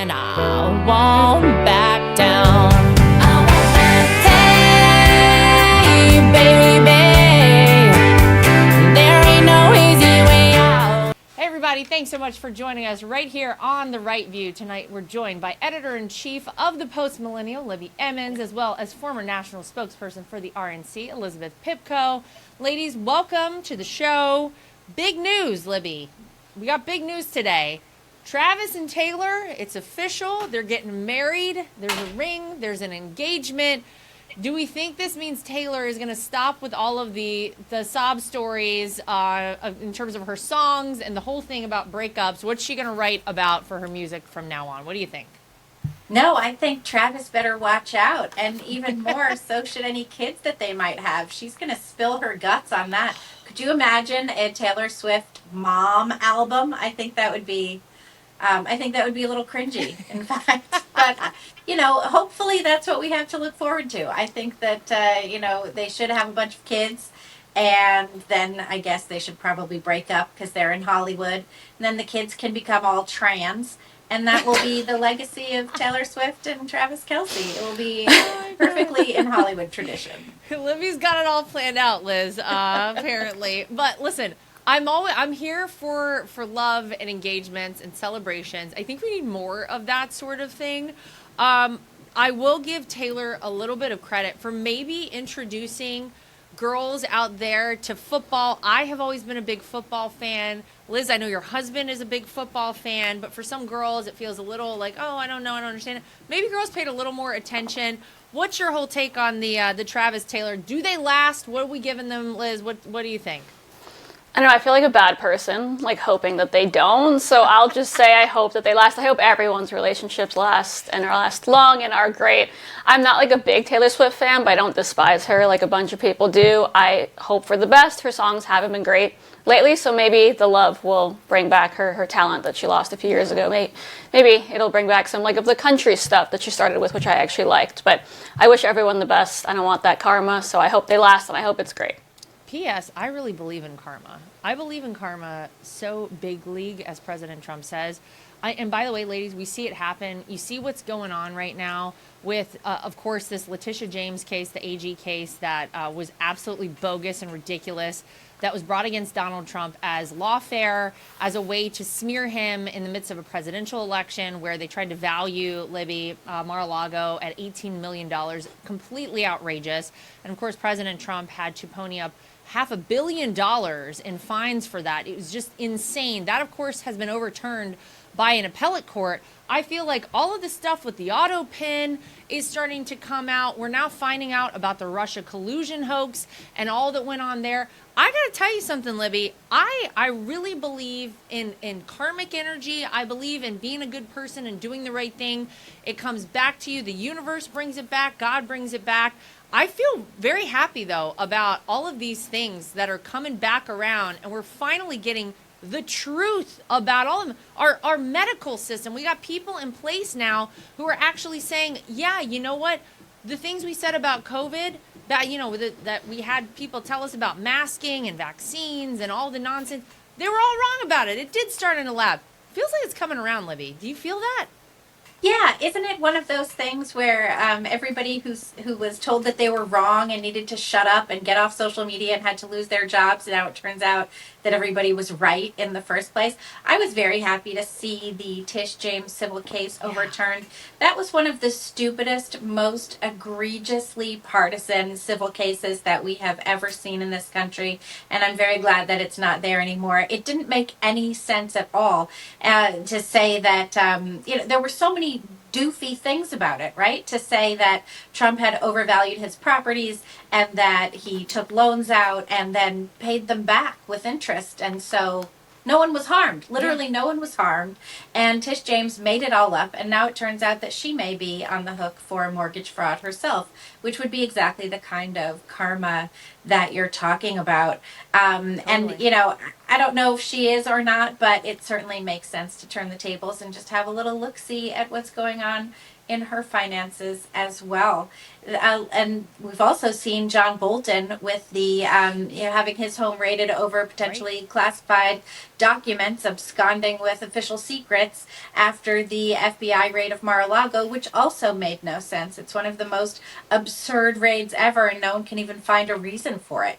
and I won't back down. Hey, baby, there ain't no easy way out. Hey, everybody, thanks so much for joining us right here on The Right View. Tonight, we're joined by Editor-in-Chief of the Post Millennial, Libby Emmons, as well as former national spokesperson for the RNC, Elizabeth Pipko. Ladies, welcome to the show. Big news, Libby. We got big news today. Travis and Taylor, it's official. They're getting married. There's a ring. There's an engagement. Do we think this means Taylor is going to stop with all of the sob stories in terms of her songs and the whole thing about breakups? What's she going to write about for her music from now on? What do you think? No, I think Travis better watch out. And even more, so should any kids that they might have. She's going to spill her guts on that. Could you imagine a Taylor Swift mom album? I think that would be a little cringy, in fact. But, hopefully that's what we have to look forward to. I think that, they should have a bunch of kids. And then I guess they should probably break up because they're in Hollywood. And then the kids can become all trans. And that will be the legacy of Taylor Swift and Travis Kelce. It will be perfectly in Hollywood tradition. Libby's got it all planned out, Liz, apparently. But listen, I'm here for love and engagements and celebrations. I think we need more of that sort of thing. I will give Taylor a little bit of credit for maybe introducing girls out there to football. I have always been a big football fan. Liz, I know your husband is a big football fan, but for some girls, it feels a little like, oh, I don't know, I don't understand it. Maybe girls paid a little more attention. What's your whole take on the Travis Taylor? Do they last? What are we giving them, Liz? What do you think? I don't know, I feel like a bad person, hoping that they don't. So I'll just say I hope that they last. I hope everyone's relationships last and last long and are great. I'm not a big Taylor Swift fan, but I don't despise her like a bunch of people do. I hope for the best. Her songs haven't been great lately, so maybe the love will bring back her talent that she lost a few years ago. Maybe it'll bring back some of the country stuff that she started with, which I actually liked. But I wish everyone the best. I don't want that karma, so I hope they last and I hope it's great. P.S. I really believe in karma. I believe in karma so big league, as President Trump says. And by the way, ladies, we see it happen. You see what's going on right now with, of course, this Letitia James case, the AG case that was absolutely bogus and ridiculous, that was brought against Donald Trump as lawfare, as a way to smear him in the midst of a presidential election where they tried to value Libby Mar-a-Lago at $18 million. Completely outrageous. And, of course, President Trump had to pony up $500 million in fines for that. It was just insane. That, of course, has been overturned by an appellate court. I feel like all of the stuff with the auto pin is starting to come out. We're now finding out about the Russia collusion hoax and all that went on there. I got to tell you something, Libby. I really believe in karmic energy. I believe in being a good person and doing the right thing. It comes back to you. The universe brings it back. God brings it back. I feel very happy, though, about all of these things that are coming back around, and we're finally getting the truth about all of them. Our medical system, we got people in place now who are actually saying, yeah, you know what? The things we said about COVID, that we had people tell us about masking and vaccines and all the nonsense, they were all wrong about it. It did start in a lab. Feels like it's coming around, Libby. Do you feel that? Yeah, isn't it one of those things where everybody who was told that they were wrong and needed to shut up and get off social media and had to lose their jobs, now it turns out that everybody was right in the first place? I was very happy to see the Tish James civil case overturned. That was one of the stupidest, most egregiously partisan civil cases that we have ever seen in this country, and I'm very glad that it's not there anymore. It didn't make any sense at all to say that there were so many doofy things about it, right? To say that Trump had overvalued his properties and that he took loans out and then paid them back with interest. And so no one was harmed. Literally no one was harmed. And Tish James made it all up. And now it turns out that she may be on the hook for mortgage fraud herself, which would be exactly the kind of karma that you're talking about. Totally. And, I don't know if she is or not, but it certainly makes sense to turn the tables and just have a little look-see at what's going on in her finances as well. And we've also seen John Bolton with the having his home raided over potentially classified documents, absconding with official secrets after the FBI raid of Mar-a-Lago, which also made no sense. It's one of the most absurd raids ever, and no one can even find a reason for it.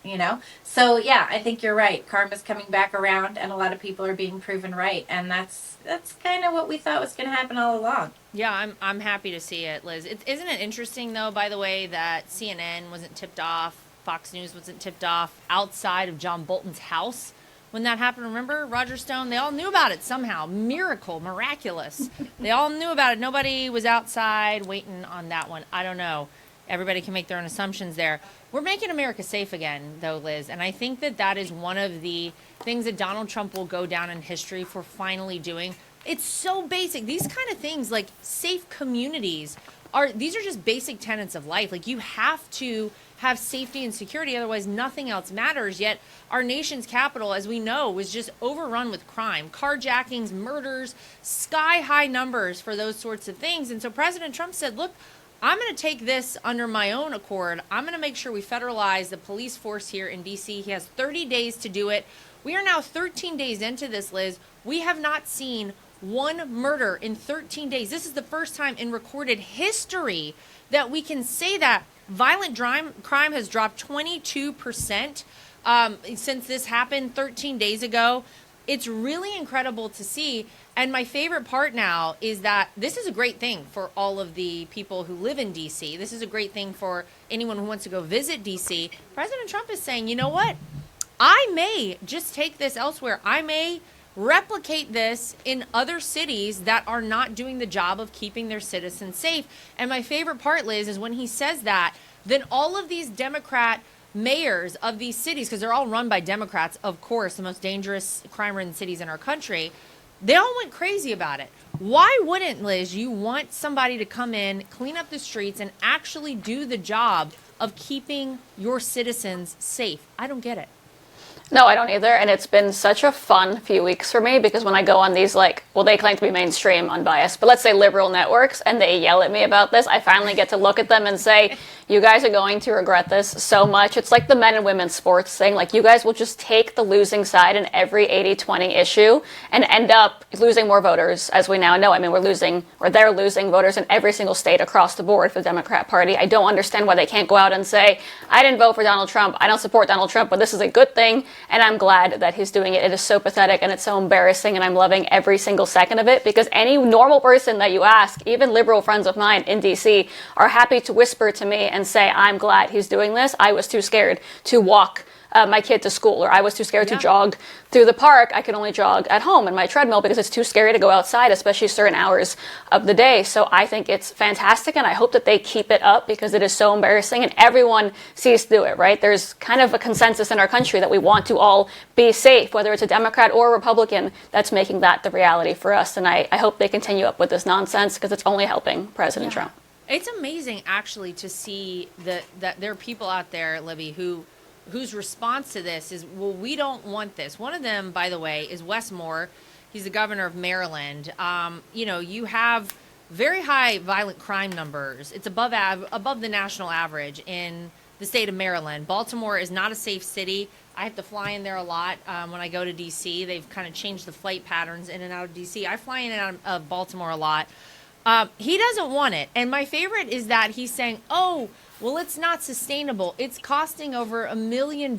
So yeah, I think you're right. Karma's coming back around, and a lot of people are being proven right, and that's kind of what we thought was going to happen all along. Yeah, I'm happy to see it, Liz. Isn't it interesting, though, by the way, that CNN wasn't tipped off, Fox News wasn't tipped off outside of John Bolton's house when that happened? Remember, Roger Stone? They all knew about it somehow. Miracle, miraculous. They all knew about it. Nobody was outside waiting on that one. I don't know. Everybody can make their own assumptions there. We're making America safe again, though, Liz. And I think that is one of the things that Donald Trump will go down in history for finally doing. It's so basic. These kind of things, like safe communities, these are just basic tenets of life. Like, you have to have safety and security, otherwise nothing else matters. Yet our nation's capital, as we know, was just overrun with crime, carjackings, murders, sky high numbers for those sorts of things. And so President Trump said, look, I'm going to take this under my own accord. I'm going to make sure we federalize the police force here in D.C. He has 30 days to do it. We are now 13 days into this, Liz. We have not seen one murder in 13 days. This is the first time in recorded history that we can say that. Violent crime has dropped 22% since this happened 13 days ago. It's really incredible to see. And my favorite part now is that this is a great thing for all of the people who live in D.C. This is a great thing for anyone who wants to go visit D.C. President Trump is saying, you know what? I may just take this elsewhere. I may replicate this in other cities that are not doing the job of keeping their citizens safe. And my favorite part, Liz, is when he says that, then all of these Democrat mayors of these cities, because they're all run by Democrats, of course, the most dangerous crime-ridden cities in our country, they all went crazy about it. Why wouldn't, Liz, you want somebody to come in, clean up the streets, and actually do the job of keeping your citizens safe? I don't get it. No, I don't either. And it's been such a fun few weeks for me because when I go on these, they claim to be mainstream, unbiased, but let's say liberal networks, and they yell at me about this, I finally get to look at them and say, you guys are going to regret this so much. It's like the men and women's sports thing. Like, you guys will just take the losing side in every 80-20 issue and end up losing more voters, as we now know. I mean, they're losing voters in every single state across the board for the Democrat Party. I don't understand why they can't go out and say, I didn't vote for Donald Trump, I don't support Donald Trump, but this is a good thing. And I'm glad that he's doing it. It is so pathetic and it's so embarrassing, and I'm loving every single second of it, because any normal person that you ask, even liberal friends of mine in DC, are happy to whisper to me and say, I'm glad he's doing this. I was too scared to walk my kid to school, or I was too scared to jog through the park. I can only jog at home in my treadmill because it's too scary to go outside, especially certain hours of the day. So I think it's fantastic, and I hope that they keep it up because it is so embarrassing, and everyone sees through it, right? There's kind of a consensus in our country that we want to all be safe, whether it's a Democrat or a Republican that's making that the reality for us. And I hope they continue up with this nonsense because it's only helping President Trump. It's amazing, actually, to see that there are people out there, Libby, whose response to this is, well, we don't want this. One of them, by the way, is Wes Moore. He's the governor of Maryland. You have very high violent crime numbers. It's above the national average in the state of Maryland. Baltimore is not a safe city. I have to fly in there a lot when I go to D.C. They've kind of changed the flight patterns in and out of D.C. I fly in and out of Baltimore a lot. He doesn't want it. And my favorite is that he's saying, oh, well, it's not sustainable. It's costing over $1 million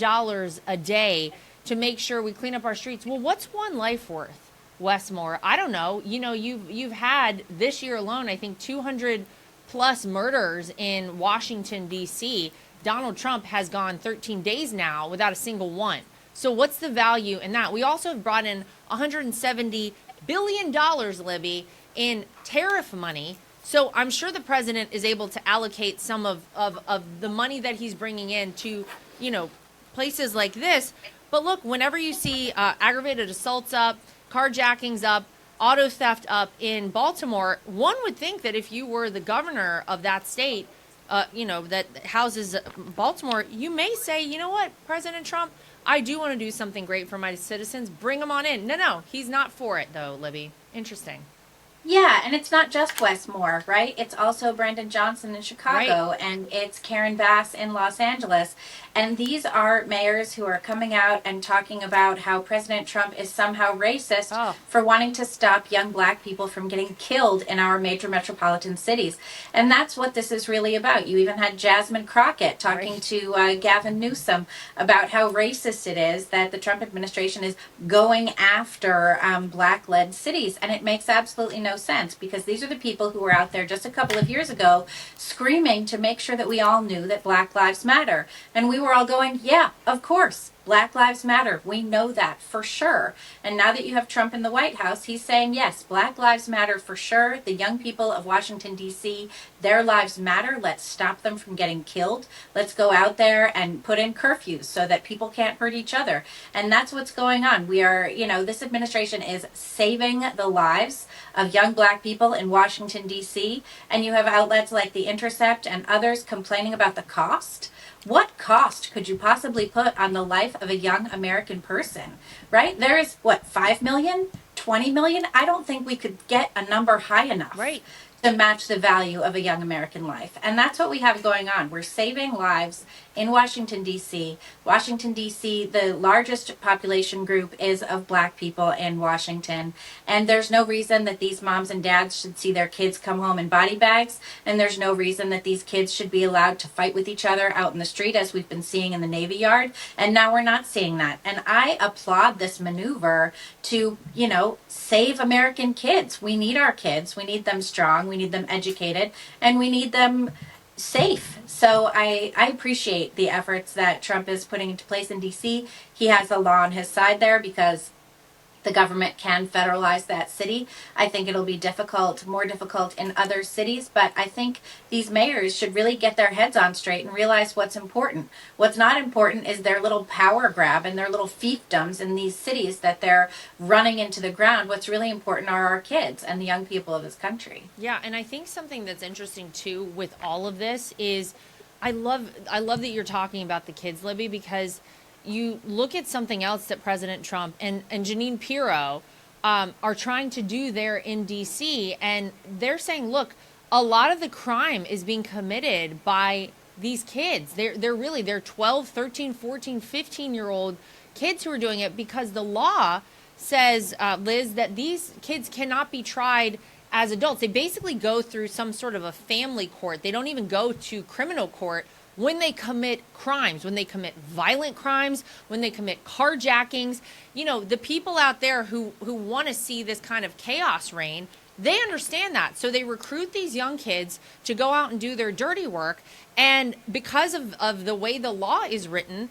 a day to make sure we clean up our streets. Well, what's one life worth, Wes Moore? I don't know. You've had this year alone, I think 200 plus murders in Washington, D.C. Donald Trump has gone 13 days now without a single one. So what's the value in that? We also have brought in $170 billion, Libby, in tariff money. So I'm sure the president is able to allocate some of the money that he's bringing in to, places like this. But look, whenever you see aggravated assaults up, carjackings up, auto theft up in Baltimore, one would think that if you were the governor of that state, that houses Baltimore, you may say, you know what, President Trump, I do want to do something great for my citizens. Bring them on in. No, he's not for it, though, Libby. Interesting. Yeah, and it's not just Wes Moore, right? It's also Brandon Johnson in Chicago, Right. and it's Karen Bass in Los Angeles. And these are mayors who are coming out and talking about how President Trump is somehow racist Oh. for wanting to stop young black people from getting killed in our major metropolitan cities. And that's what this is really about. You even had Jasmine Crockett talking Right. to Gavin Newsom about how racist it is that the Trump administration is going after black-led cities. And it makes absolutely no sense, because these are the people who were out there just a couple of years ago screaming to make sure that we all knew that Black Lives Matter. And we were all going, yeah, of course, Black Lives Matter. We know that for sure. And now that you have Trump in the White House, he's saying, yes, Black Lives Matter for sure. The young people of Washington, D.C., their lives matter. Let's stop them from getting killed. Let's go out there and put in curfews so that people can't hurt each other. And that's what's going on. We are, this administration is saving the lives of young black people in Washington, D.C., and you have outlets like The Intercept and others complaining about the cost. What cost could you possibly put on the life of a young American person, right? There is, 5 million, 20 million? I don't think we could get a number high enough. Right. To match the value of a young American life. And that's what we have going on. We're saving lives in Washington, D.C. Washington, D.C., the largest population group is of black people in Washington. And there's no reason that these moms and dads should see their kids come home in body bags. And there's no reason that these kids should be allowed to fight with each other out in the street, as we've been seeing in the Navy Yard. And now we're not seeing that. And I applaud this maneuver to, save American kids. We need our kids. We need them strong. We need them educated. And we need them safe. So I appreciate the efforts that Trump is putting into place in D.C. He has the law on his side there, because the government can federalize that city. I think it'll be more difficult in other cities, but I think these mayors should really get their heads on straight and realize what's important. What's not important is their little power grab and their little fiefdoms in these cities that they're running into the ground. What's really important are our kids and the young people of this country. Yeah, and I think something that's interesting too with all of this is I love that you're talking about the kids, Libby, because you look at something else that President Trump and Jeanine Pirro are trying to do there in D.C. And they're saying, look, a lot of the crime is being committed by these kids. They're 12, 13, 14, 15-year-old kids who are doing it, because the law says, Liz, that these kids cannot be tried as adults. They basically go through some sort of a family court. They don't even go to criminal court when they commit crimes, when they commit violent crimes, when they commit carjackings. The people out there who want to see this kind of chaos reign, they understand that. So they recruit these young kids to go out and do their dirty work. And because of the way the law is written,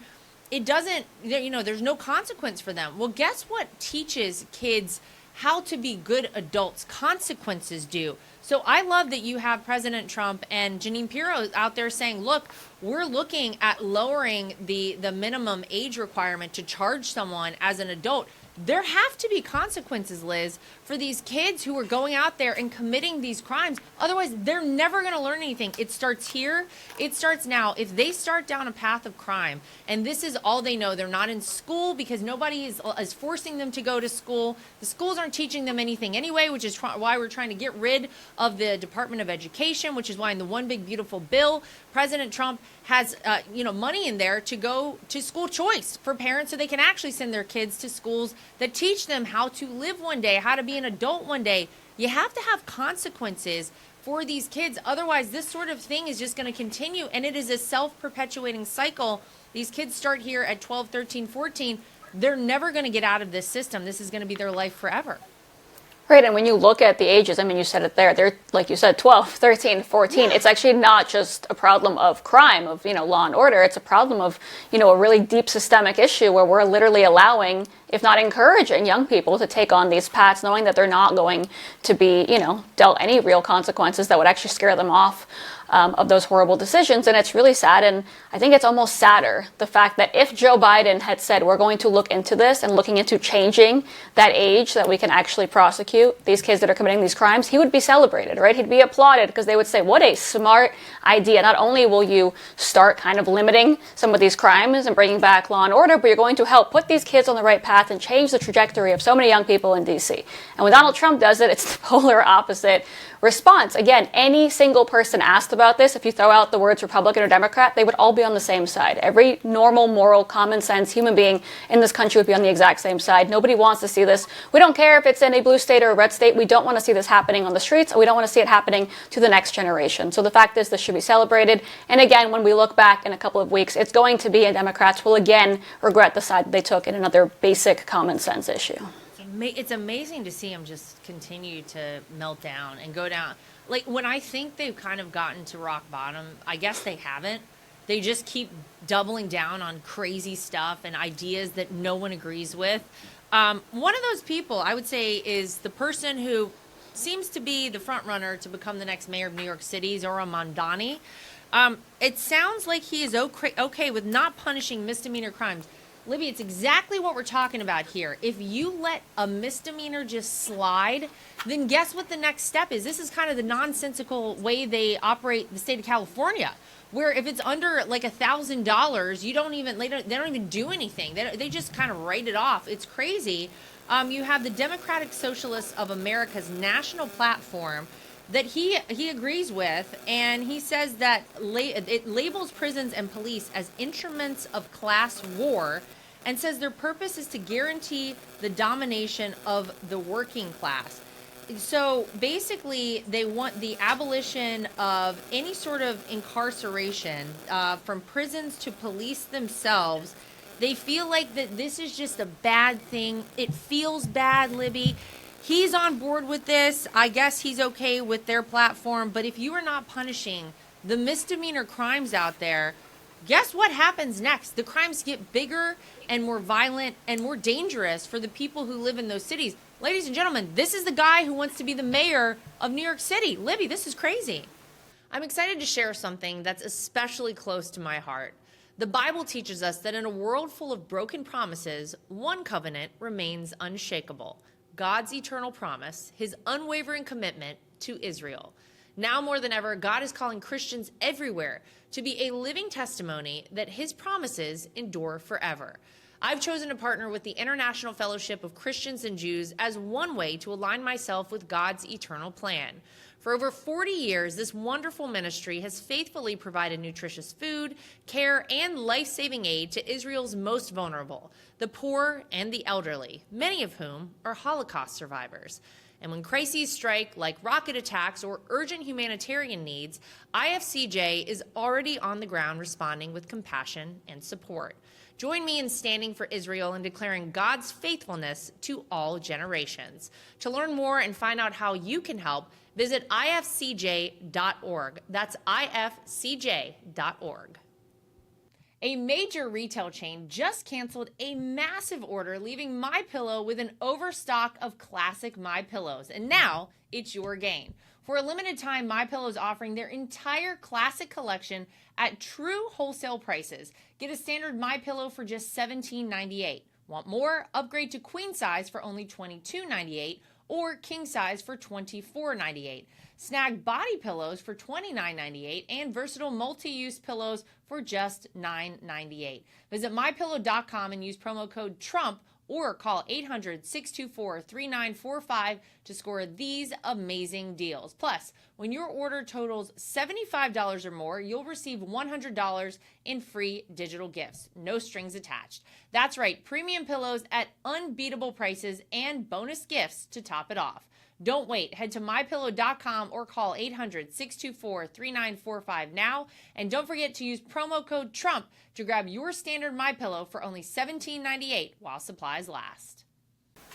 it doesn't, there's no consequence for them. Well, guess what teaches kids how to be good adults? Consequences do. So I love that you have President Trump and Jeanine Pirro out there saying, look, we're looking at lowering the minimum age requirement to charge someone as an adult. There have to be consequences, Liz, for these kids who are going out there and committing these crimes. Otherwise, they're never going to learn anything. It starts here. It starts now. If they start down a path of crime and this is all they know, they're not in school because nobody is forcing them to go to school. The schools aren't teaching them anything anyway, which is why we're trying to get rid of the Department of Education, which is why in the One Big Beautiful Bill, President Trump has money in there to go to school choice for parents so they can actually send their kids to schools that teach them how to live one day, how to be an adult one day. You have to have consequences for these kids. Otherwise, this sort of thing is just going to continue, and it is a self-perpetuating cycle. These kids start here at 12, 13, 14. They're never going to get out of this system. This is going to be their life forever. Right, and when you look at the ages, I mean, you said it there, they're, like you said, 12, 13, 14. It's actually not just a problem of crime, of, law and order. It's a problem of, a really deep systemic issue where we're literally allowing, if not encouraging, young people to take on these paths, knowing that they're not going to be, dealt any real consequences that would actually scare them off. of those horrible decisions. And it's really sad. And I think it's almost sadder, the fact that if Joe Biden had said, we're going to look into this and looking into changing that age so that we can actually prosecute these kids that are committing these crimes, he would be celebrated, right? He'd be applauded because they would say, what a smart idea. Not only will you start kind of limiting some of these crimes and bringing back law and order, but you're going to help put these kids on the right path and change the trajectory of so many young people in DC. And when Donald Trump does it, it's the polar opposite response. Again, any single person asked about this, if you throw out the words Republican or Democrat, they would all be on the same side. Every normal, moral, common sense human being in this country would be on the exact same side. Nobody wants to see this. We don't care if it's in a blue state or a red state. We don't want to see this happening on the streets, and we don't want to see it happening to the next generation. So the fact is, this should be celebrated. And again, when we look back in a couple of weeks, it's going to be, and Democrats will again regret the side that they took in another basic common sense issue. It's amazing to see him just continue to melt down and go down. Like, when I think they've kind of gotten to rock bottom, I guess they haven't. They just keep doubling down on crazy stuff and ideas that no one agrees with. One of those people, I would say, is the person who seems to be the front runner to become the next mayor of New York City, Zohran Mamdani. It sounds like he is okay with not punishing misdemeanor crimes. Libby, it's exactly what we're talking about here. If you let a misdemeanor just slide, then guess what the next step is? This is kind of the nonsensical way they operate the state of California, where if it's under like $1,000, they don't even do anything. They just kind of write it off. It's crazy. You have the Democratic Socialists of America's national platform that he agrees with, and he says that it labels prisons and police as instruments of class war, and says their purpose is to guarantee the domination of the working class. So basically, they want the abolition of any sort of incarceration, from prisons to police themselves. They feel like that this is just a bad thing. It feels bad, Libby. He's on board with this. I guess he's okay with their platform. But if you are not punishing the misdemeanor crimes out there, guess what happens next? The crimes get bigger and more violent and more dangerous for the people who live in those cities. Ladies and gentlemen, this is the guy who wants to be the mayor of New York City. Libby, this is crazy. I'm excited to share something that's especially close to my heart. The Bible teaches us that in a world full of broken promises, one covenant remains unshakable: God's eternal promise, his unwavering commitment to Israel. Now more than ever, God is calling Christians everywhere to be a living testimony that his promises endure forever. I've chosen to partner with the International Fellowship of Christians and Jews as one way to align myself with God's eternal plan. For over 40 years, this wonderful ministry has faithfully provided nutritious food, care, and life-saving aid to Israel's most vulnerable, the poor and the elderly, many of whom are Holocaust survivors. And when crises strike, like rocket attacks or urgent humanitarian needs, IFCJ is already on the ground responding with compassion and support. Join me in standing for Israel and declaring God's faithfulness to all generations. To learn more and find out how you can help, visit ifcj.org. That's ifcj.org. A major retail chain just canceled a massive order, leaving MyPillow with an overstock of classic MyPillows. And now it's your gain. For a limited time, MyPillow is offering their entire classic collection at true wholesale prices. Get a standard MyPillow for just $17.98. Want more? Upgrade to queen size for only $22.98 or king size for $24.98. Snag body pillows for $29.98 and versatile multi-use pillows for just $9.98. Visit mypillow.com and use promo code TRUMP or call 800-624-3945 to score these amazing deals. Plus, when your order totals $75 or more, you'll receive $100 in free digital gifts. No strings attached. That's right, premium pillows at unbeatable prices and bonus gifts to top it off. Don't wait. Head to mypillow.com or call 800-624-3945 now. And don't forget to use promo code TRUMP to grab your standard MyPillow for only $17.98 while supplies last.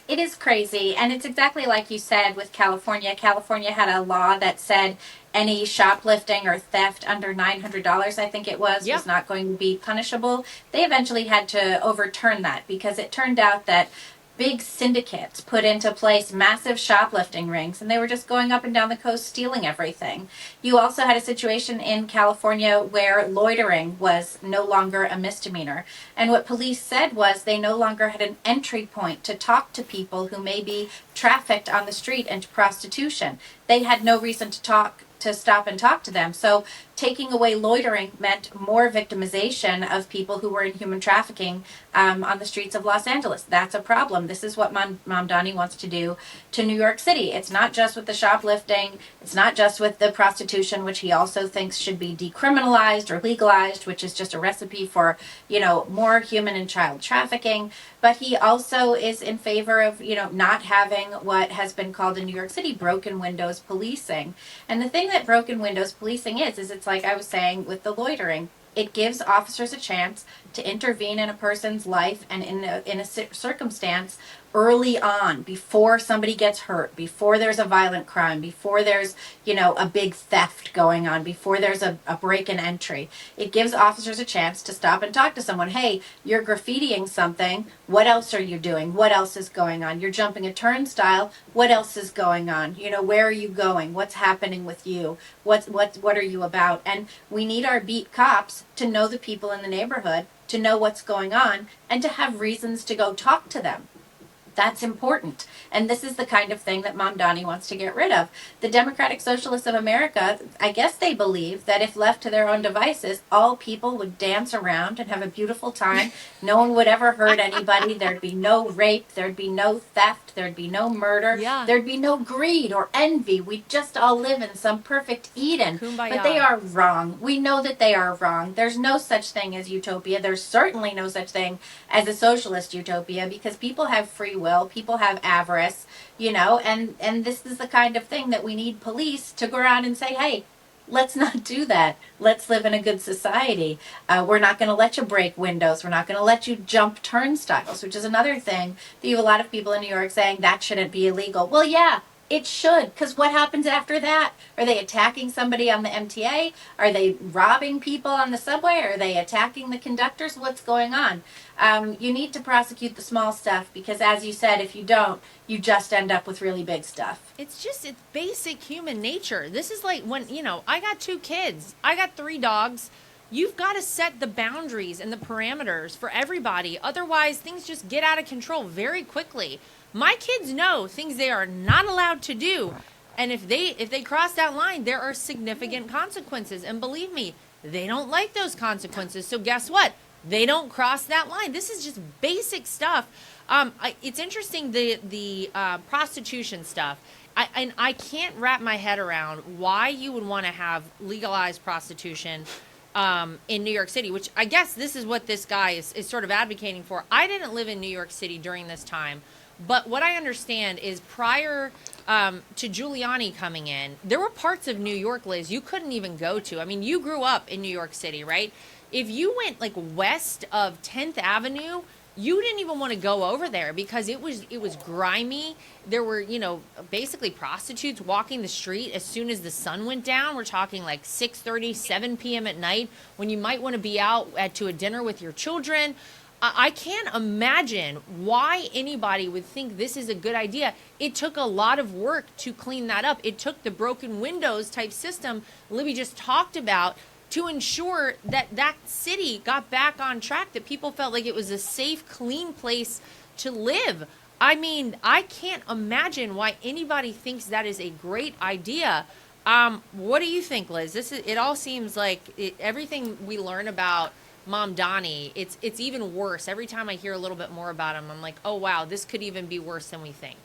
It is crazy, and it's exactly like you said with California. California had a law that said any shoplifting or theft under $900, I think it was not going to be punishable. They eventually had to overturn that because it turned out that big syndicates put into place massive shoplifting rings, and they were just going up and down the coast stealing everything. You also had a situation in California where loitering was no longer a misdemeanor. And what police said was they no longer had an entry point to talk to people who may be trafficked on the street into prostitution. They had no reason to stop and talk to them. So taking away loitering meant more victimization of people who were in human trafficking on the streets of Los Angeles. That's a problem. This is what Mamdani wants to do to New York City. It's not just with the shoplifting. It's not just with the prostitution, which he also thinks should be decriminalized or legalized, which is just a recipe for, more human and child trafficking. But he also is in favor of, not having what has been called in New York City broken windows policing. And the thing that broken windows policing is it's like I was saying with the loitering. It gives officers a chance to intervene in a person's life and in a circumstance early on, before somebody gets hurt, before there's a violent crime, before there's, a big theft going on, before there's a break and entry. It gives officers a chance to stop and talk to someone. Hey, you're graffitiing something. What else are you doing? What else is going on? You're jumping a turnstile. What else is going on? Where are you going? What's happening with you? What are you about? And we need our beat cops to know the people in the neighborhood, to know what's going on, and to have reasons to go talk to them. That's important. And this is the kind of thing that Mamdani wants to get rid of. The Democratic Socialists of America, I guess they believe that if left to their own devices, all people would dance around and have a beautiful time. No one would ever hurt anybody. There'd be no rape. There'd be no theft. There'd be no murder. Yeah. There'd be no greed or envy. We'd just all live in some perfect Eden. Kumbaya. But they are wrong. We know that they are wrong. There's no such thing as utopia. There's certainly no such thing as a socialist utopia, because people have free will, people have avarice, and this is the kind of thing that we need police to go around and say, hey, let's not do that. Let's live in a good society. We're not going to let you break windows. We're not going to let you jump turnstiles, which is another thing that you have a lot of people in New York saying that shouldn't be illegal. Well, yeah, it should, because what happens after that? Are they attacking somebody on the MTA? Are they robbing people on the subway? Are they attacking the conductors? What's going on? You need to prosecute the small stuff, because, as you said, if you don't, you just end up with really big stuff. It's basic human nature. This is like when, I got 2 kids. I got 3 dogs. You've got to set the boundaries and the parameters for everybody. Otherwise, things just get out of control very quickly. My kids know things they are not allowed to do. And if they cross that line, there are significant consequences. And believe me, they don't like those consequences. So guess what? They don't cross that line. This is just basic stuff. It's interesting, the prostitution stuff. I can't wrap my head around why you would want to have legalized prostitution in New York City, which I guess this is what this guy is sort of advocating for. I didn't live in New York City during this time. But what I understand is prior to Giuliani coming in, there were parts of New York, Liz, you couldn't even go to. I mean, you grew up in New York City, right? If you went like west of 10th Avenue, you didn't even want to go over there because it was grimy. There were, basically prostitutes walking the street as soon as the sun went down. We're talking like 6:30, 7 p.m. at night, when you might want to be out to a dinner with your children. I can't imagine why anybody would think this is a good idea. It took a lot of work to clean that up. It took the broken windows type system Libby just talked about to ensure that that city got back on track, that people felt like it was a safe, clean place to live. I mean, I can't imagine why anybody thinks that is a great idea. What do you think, Liz? It all seems like everything we learn about Mamdani, it's even worse. Every time I hear a little bit more about him, I'm like, oh wow, this could even be worse than we think.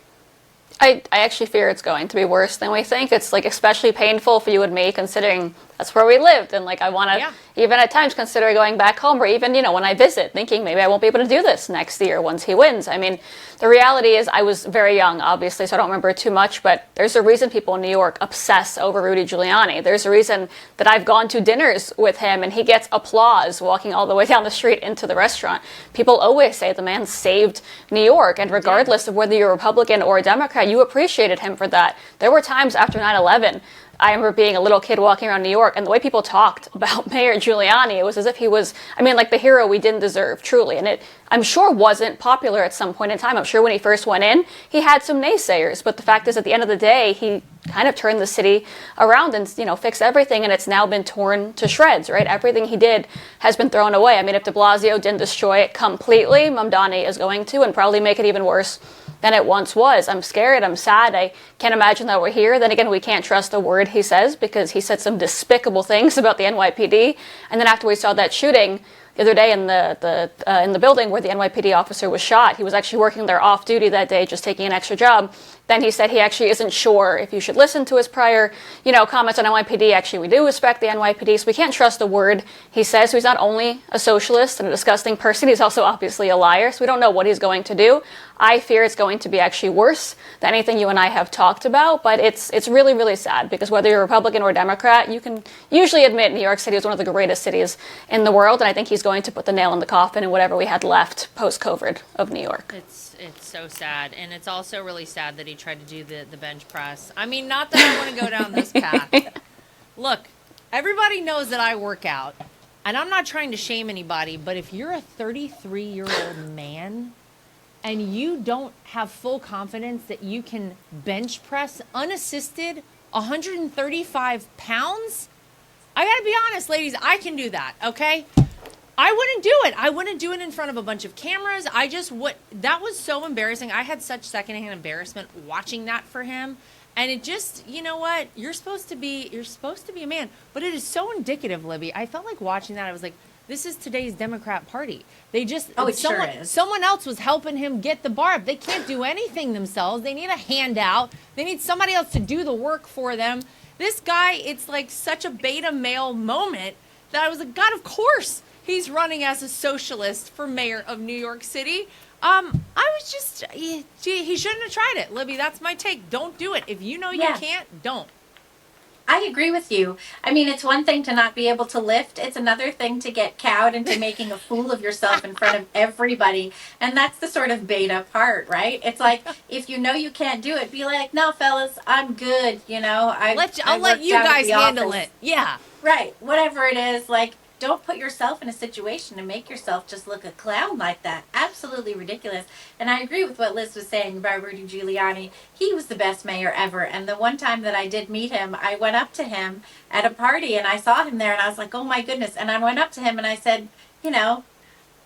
I actually fear it's going to be worse than we think. It's like especially painful for you and me, considering that's where we lived, and like I want to even at times consider going back home, or even when I visit, thinking maybe I won't be able to do this next year once he wins. I mean, the reality is I was very young, obviously, so I don't remember too much, but there's a reason people in New York obsess over Rudy Giuliani. There's a reason that I've gone to dinners with him and he gets applause walking all the way down the street into the restaurant. People always say the man saved New York, and regardless of whether you're a Republican or a Democrat, you appreciated him for that. There were times after 9/11 I remember being a little kid walking around New York, and the way people talked about Mayor Giuliani, it was as if he was, I mean, like the hero we didn't deserve, truly. And it, I'm sure, wasn't popular at some point in time. I'm sure when he first went in, he had some naysayers. But the fact is, at the end of the day, he kind of turned the city around and, you know, fixed everything, and it's now been torn to shreds, right? Everything he did has been thrown away. I mean, if de Blasio didn't destroy it completely, Mamdani is going to, and probably make it even worse than it once was. I'm scared. I'm sad. I can't imagine that we're here. Then again, we can't trust a word he says, because he said some despicable things about the NYPD. And then after we saw that shooting the other day in the building where the NYPD officer was shot, he was actually working there off duty that day, just taking an extra job. Then he said he actually isn't sure if you should listen to his prior, you know, comments on NYPD. Actually, we do respect the NYPD, so we can't trust a word he says. So he's not only a socialist and a disgusting person, he's also obviously a liar. So we don't know what he's going to do. I fear it's going to be actually worse than anything you and I have talked about. But it's really, really sad, because whether you're Republican or Democrat, you can usually admit New York City is one of the greatest cities in the world. And I think he's going to put the nail in the coffin in whatever we had left post-COVID of New York. It's so sad, and it's also really sad that he tried to do the bench press. I mean, not that I want to go down this path. Look, everybody knows that I work out, and I'm not trying to shame anybody, but if you're a 33-year-old man and you don't have full confidence that you can bench press unassisted 135 pounds, I gotta be honest, ladies, I can do that, okay? I wouldn't do it. I wouldn't do it in front of a bunch of cameras. That was so embarrassing. I had such secondhand embarrassment watching that for him. And it just, you know what? You're supposed to be a man. But it is so indicative, Libby. I felt like watching that. I was like, this is today's Democrat Party. They just, Sure is. someone else was helping him get the bar up. They can't do anything themselves. They need a handout. They need somebody else to do the work for them. This guy, it's like such a beta male moment that I was like, God, of course he's running as a socialist for mayor of New York City. I was just, he shouldn't have tried it. Libby, that's my take. Don't do it. If you know you can't, don't. I agree with you. I mean, it's one thing to not be able to lift. It's another thing to get cowed into making a fool of yourself in front of everybody. And that's the sort of beta part, right? It's like, if you know you can't do it, be like, no, fellas, I'm good. You know, I'll let you guys handle it. Yeah. Right. Whatever it is, like, don't put yourself in a situation and make yourself just look a clown like that. Absolutely ridiculous. And I agree with what Liz was saying about Rudy Giuliani. He was the best mayor ever. And the one time that I did meet him, I went up to him at a party and I saw him there and I was like, oh my goodness. And I went up to him and I said, you know,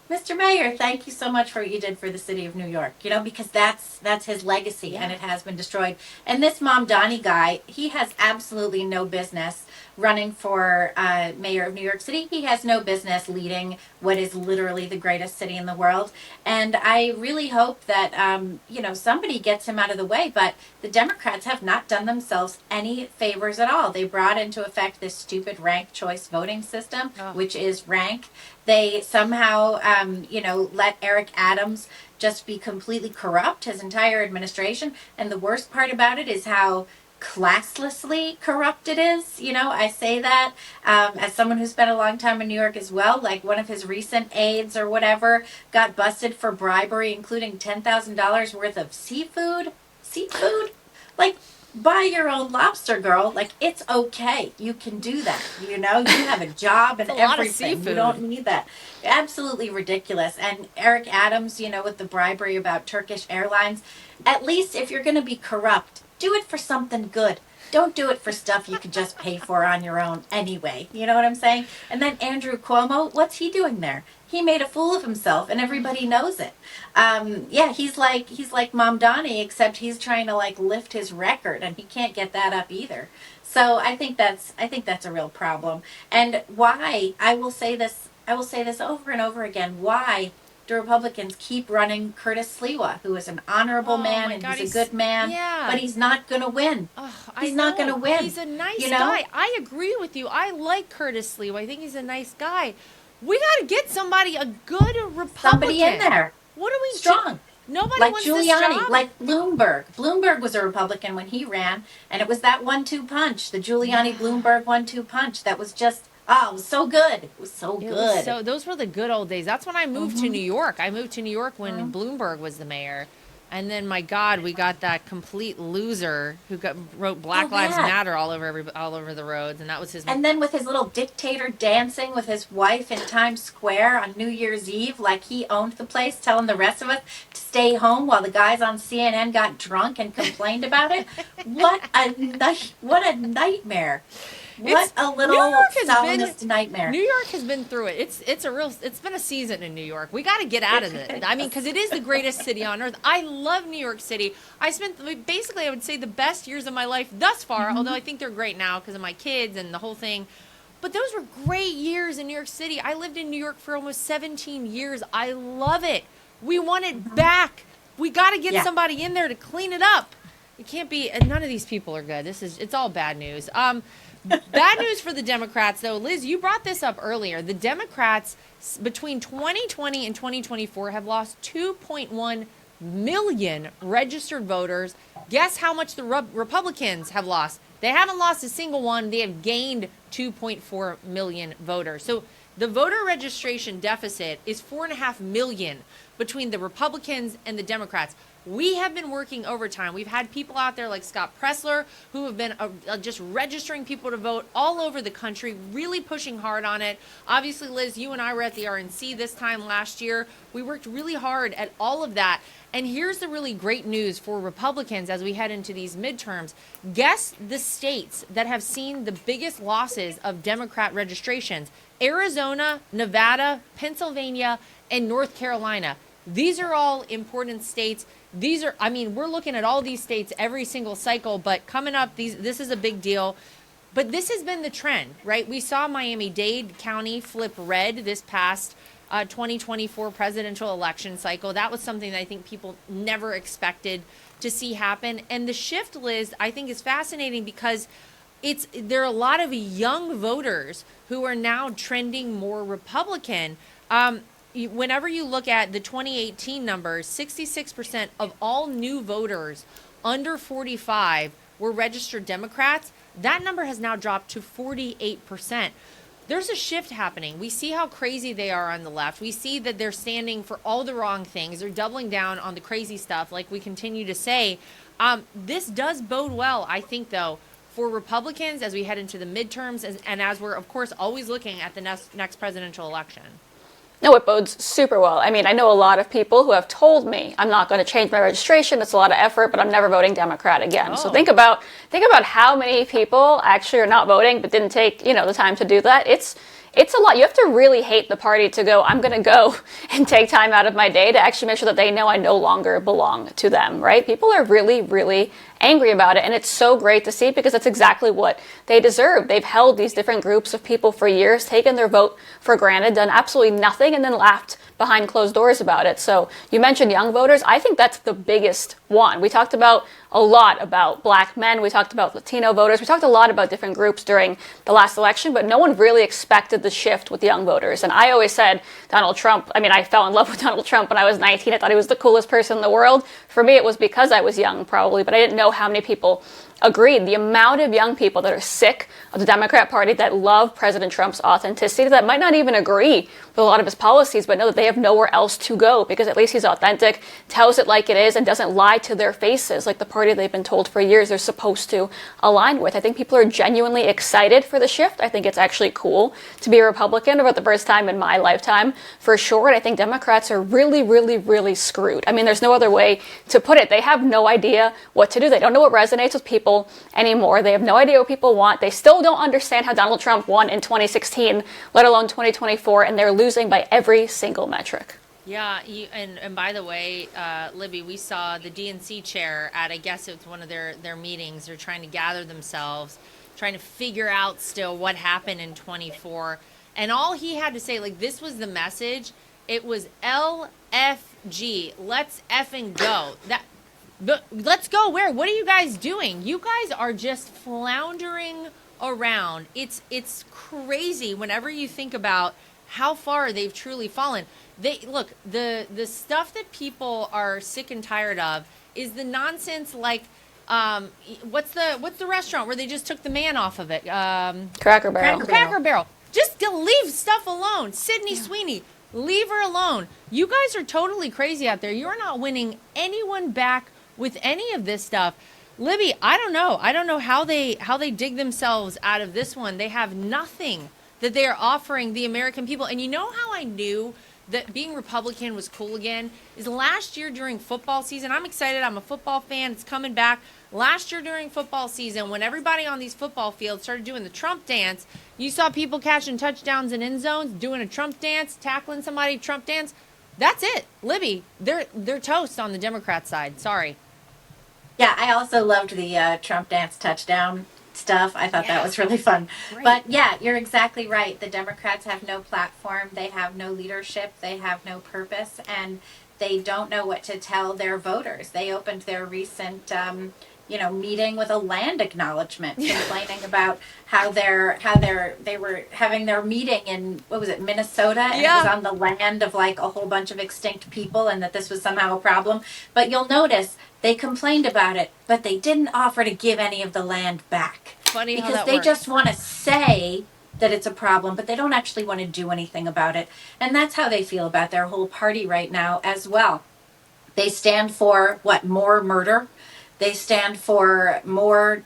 Mr. Mayor, thank you so much for what you did for the city of New York, you know, because that's his legacy and it has been destroyed. And this Mamdani guy, he has absolutely no business running for mayor of New York City. He has no business leading what is literally the greatest city in the world. And I really hope that, you know, somebody gets him out of the way. But the Democrats have not done themselves any favors at all. They brought into effect this stupid ranked choice voting system, which is rank. They somehow, you know, let Eric Adams just be completely corrupt, his entire administration. And the worst part about it is how classlessly corrupt it is. You know, I say that as someone who spent a long time in New York as well. Like, one of his recent aides or whatever got busted for bribery, including $10,000 worth of seafood. Like, buy your own lobster, girl. Like, it's okay. You can do that. You know, you have a job and everything. You don't need that. Absolutely ridiculous. And Eric Adams, you know, with the bribery about Turkish Airlines, at least if you're going to be corrupt, do it for something good. Don't do it for stuff you could just pay for on your own anyway. You know what I'm saying? And then Andrew Cuomo, what's he doing there? He made a fool of himself, and everybody knows it. Yeah, he's like Mamdani, except he's trying to like lift his record, and he can't get that up either. So I think that's a real problem. And why, I will say this over and over again. Why do Republicans keep running Curtis Sliwa, who is an honorable man and he's a good man, but he's not going to win. He's not going to win. He's a nice guy. I agree with you. I like Curtis Sliwa. I think he's a nice guy. We got to get somebody, a good Republican. Somebody in there. What are we strong? Nobody like wants Giuliani, this job. like Bloomberg. Bloomberg was a Republican when he ran, and it was that 1-2 punch, the Giuliani-Bloomberg 1-2 punch that was just, it was so good. It was so good. So those were the good old days. That's when I moved to New York. I moved to New York when Bloomberg was the mayor. And then, my God, we got that complete loser who wrote Black Lives Matter all over the roads, and that was his. And then with his little dictator dancing with his wife in Times Square on New Year's Eve, like he owned the place, telling the rest of us to stay home while the guys on CNN got drunk and complained about it. What a nightmare! What a little Stalinist nightmare. New York has been through it. It's been a season in New York. We got to get out of it. I mean, because it is the greatest city on earth. I love New York City. I spent basically, I would say, the best years of my life thus far, although I think they're great now because of my kids and the whole thing. But those were great years in New York City. I lived in New York for almost 17 years. I love it. We want it back. We got to get somebody in there to clean it up. It can't be, and none of these people are good. It's all bad news. Bad news for the Democrats, though. Liz, you brought this up earlier. The Democrats, between 2020 and 2024, have lost 2.1 million registered voters. Guess how much the Republicans have lost? They haven't lost a single one. They have gained 2.4 million voters. So the voter registration deficit is 4.5 million between the Republicans and the Democrats. We have been working overtime. We've had people out there like Scott Pressler who have been just registering people to vote all over the country, really pushing hard on it. Obviously, Liz, you and I were at the RNC this time last year. We worked really hard at all of that. And here's the really great news for Republicans as we head into these midterms. Guess the states that have seen the biggest losses of Democrat registrations: Arizona, Nevada, Pennsylvania, and North Carolina. These are all important states. We're looking at all these states every single cycle, but coming up, this is a big deal. But this has been the trend, right? We saw Miami-Dade County flip red this past 2024 presidential election cycle. That was something that I think people never expected to see happen. And the shift, Liz, I think is fascinating because there are a lot of young voters who are now trending more Republican. Whenever you look at the 2018 numbers, 66% of all new voters under 45 were registered Democrats. That number has now dropped to 48%. There's a shift happening. We see how crazy they are on the left. We see that they're standing for all the wrong things. They're doubling down on the crazy stuff, like we continue to say. This does bode well, I think, though, for Republicans as we head into the midterms and as we're, of course, always looking at the next presidential election. No, it bodes super well. I mean, I know a lot of people who have told me I'm not going to change my registration. It's a lot of effort, but I'm never voting Democrat again. So think about how many people actually are not voting but didn't take, the time to do that. It's a lot. You have to really hate the party to go, I'm going to go and take time out of my day to actually make sure that they know I no longer belong to them, right? People are really, really angry about it. And it's so great to see because that's exactly what they deserve. They've held these different groups of people for years, taken their vote for granted, done absolutely nothing, and then laughed behind closed doors about it. So you mentioned young voters. I think that's the biggest one. We talked about a lot about black men. We talked about Latino voters. We talked a lot about different groups during the last election, but no one really expected the shift with young voters. And I always said Donald Trump, I fell in love with Donald Trump when I was 19. I thought he was the coolest person in the world. For me, it was because I was young, probably, but I didn't know how many people agreed. The amount of young people that are sick of the Democrat Party that love President Trump's authenticity, that might not even agree with a lot of his policies, but know that they have nowhere else to go because at least he's authentic, tells it like it is, and doesn't lie to their faces like the party they've been told for years they're supposed to align with. I think people are genuinely excited for the shift. I think it's actually cool to be a Republican for the first time in my lifetime, for sure. And I think Democrats are really, really, really screwed. There's no other way to put it. They have no idea what to do. They don't know what resonates with people anymore. They have no idea what people want. They still don't understand how Donald Trump won in 2016, let alone 2024, and they're losing by every single metric. Yeah, and by the way, Libby, we saw the DNC chair at, I guess it was one of their meetings. They're trying to gather themselves, trying to figure out still what happened in 24. And all he had to say, this was the message. It was LFG. Let's effing go. But let's go where? What are you guys doing? You guys are just floundering around. It's crazy whenever you think about how far they've truly fallen. The stuff that people are sick and tired of is the nonsense like what's the restaurant where they just took the man off of it? Cracker Barrel. Cracker Barrel. Just to leave stuff alone. Sydney Sweeney. Leave her alone. You guys are totally crazy out there. You're not winning anyone back with any of this stuff. Libby, I don't know. I don't know how they dig themselves out of this one. They have nothing that they are offering the American people. And you know how I knew that being Republican was cool again is last year during football season. I'm excited. I'm a football fan. It's coming back. Last year during football season, when everybody on these football fields started doing the Trump dance, you saw people catching touchdowns in end zones, doing a Trump dance, tackling somebody, Trump dance. That's it. Libby, they're toast on the Democrat side. Sorry. Yeah, I also loved the Trump dance touchdown stuff. I thought that was really fun. Great. But yeah, you're exactly right. The Democrats have no platform, they have no leadership, they have no purpose, and they don't know what to tell their voters. They opened their recent meeting with a land acknowledgement, complaining about how they were having their meeting in, what was it, Minnesota, and it was on the land of like a whole bunch of extinct people, and that this was somehow a problem. But you'll notice they complained about it, but they didn't offer to give any of the land back. Funny how because that they works. just want to say that it's a problem, but they don't actually want to do anything about it. And that's how they feel about their whole party right now as well. They stand for what? More murder. They stand for more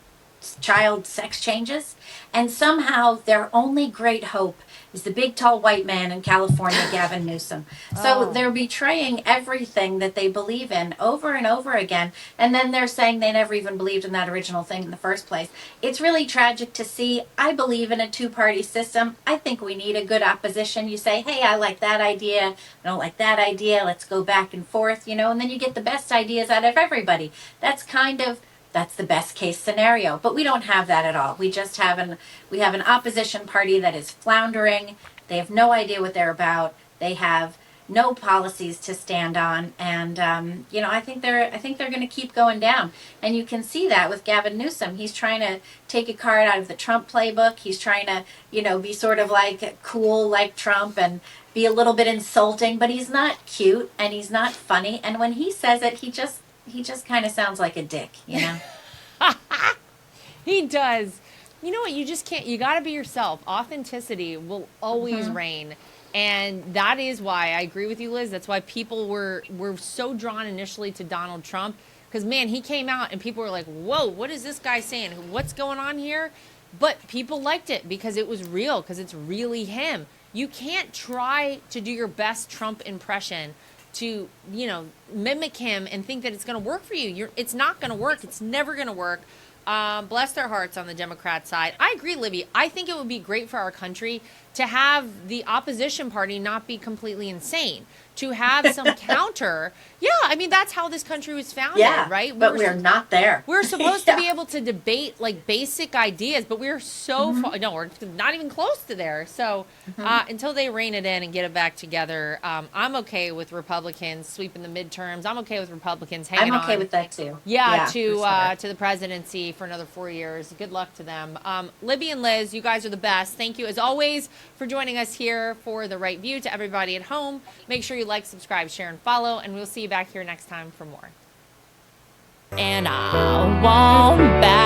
child sex changes. And somehow their only great hope is the big tall white man in California, Gavin Newsom. So they're betraying everything that they believe in over and over again. And then they're saying they never even believed in that original thing in the first place. It's really tragic to see. I believe in a two-party system. I think we need a good opposition. You say, hey, I like that idea. I don't like that idea. Let's go back and forth, and then you get the best ideas out of everybody. That's the best case scenario, but we don't have that at all. We just have an opposition party that is floundering. They have no idea what they're about. They have no policies to stand on, and I think they're going to keep going down. And you can see that with Gavin Newsom. He's trying to take a card out of the Trump playbook. He's trying to be sort of like cool like Trump and be a little bit insulting, but he's not cute and he's not funny. And when he says it, he just kind of sounds like a dick, He does. You know what? You just can't. You got to be yourself. Authenticity will always reign. And that is why I agree with you, Liz. That's why people were so drawn initially to Donald Trump. Because, man, he came out and people were like, whoa, what is this guy saying? What's going on here? But people liked it because it was real, because it's really him. You can't try to do your best Trump impression to, mimic him and think that it's going to work for you. It's not going to work. It's never going to work. Bless their hearts on the Democrat side. I agree, Libby. I think it would be great for our country to have the opposition party not be completely insane, to have some counter. Yeah, I mean, that's how this country was founded, right? But we're not there. We're supposed to be able to debate like basic ideas, but we're so far. No, we're not even close to there. So until they rein it in and get it back together, I'm okay with Republicans sweeping the midterms. I'm okay with Republicans hanging on. I'm okay with that too. Yeah, to the presidency for another 4 years. Good luck to them. Libby and Liz, you guys are the best. Thank you, as always, for joining us here for The Right View. To everybody at home, make sure you like, subscribe, share, and follow, and we'll see you back here next time for more. And I won't back